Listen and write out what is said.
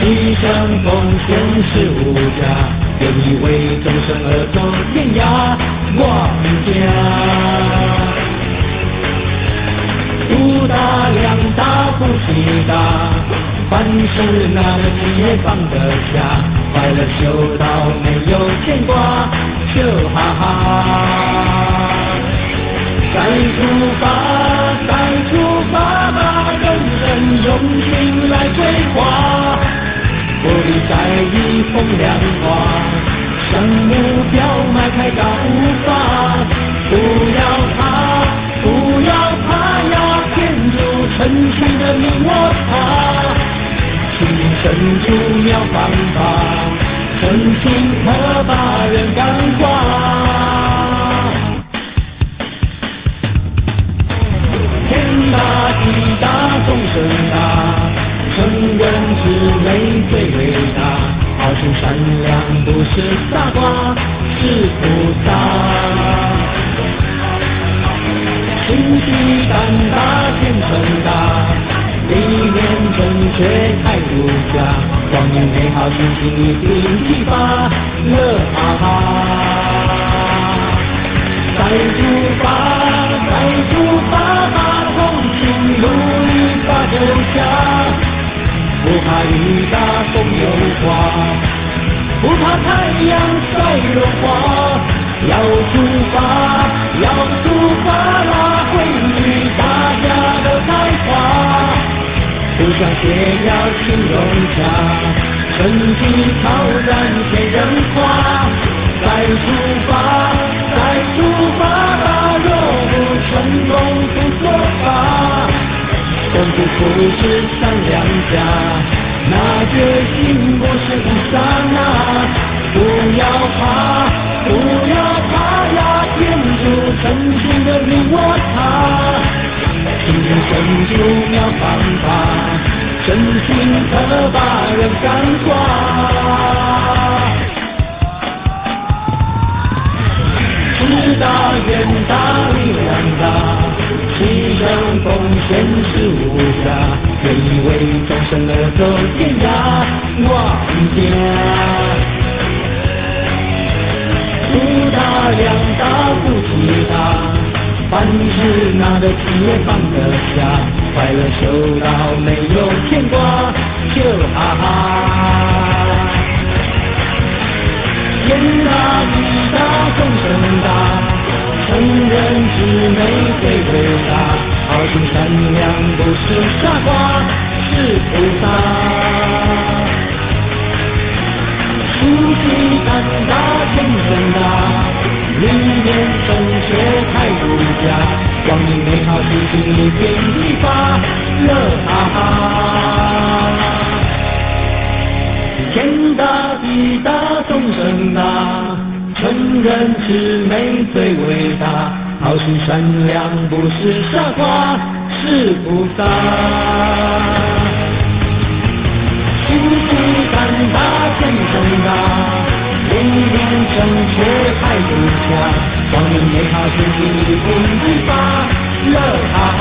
牺牲奉献是无价，愿意为众生而走天涯。我家武大两大福气大，凡事拿得起也放得下，快乐修到没有牵挂，就哈哈。再出发，再出发吧，人生用心来规划，不必在意风凉话，向目标迈开大步伐，不要怕，不要怕呀，天主成全的你我他，心深处妙方法，真情可把人感化。天大地大，众生大，成人之美最伟大，好心善良不是傻瓜，是菩萨。心地胆大，天成大，理念正确态度佳，光明美好心情一定激发，乐哈哈。再出发，再出发吧，同心努力把救下，不怕雨大风有花，不怕太阳晒融化，要出发，要出发啦，汇聚大家的才华，不想写要情融洽，身体超然千人夸，再出发，再出发吧，若不成功不作罢，功夫不是善良家，那决心不是一刹那，不要怕，不要怕呀，天主成全的你我他，心中深处妙方法，真心可把人感化。志大愿大力量大，牺牲奉献是无价，愿意为众生而走天涯。我家武大两大福气大，凡事拿得起也放得下，快乐修到没有牵挂，就哈哈。天大地大，众生大，成人之美最伟大，好心善良不是傻瓜，是菩萨。心地胆大，天真大，理念正确态度佳，光明美好心情一片激发，乐哈哈。天大地大，众生大，成人之美最伟大，好心善良不是傻瓜，是菩萨。心地胆大，天生大，理念正确态度佳，光明美好心情一片激发，乐哈哈。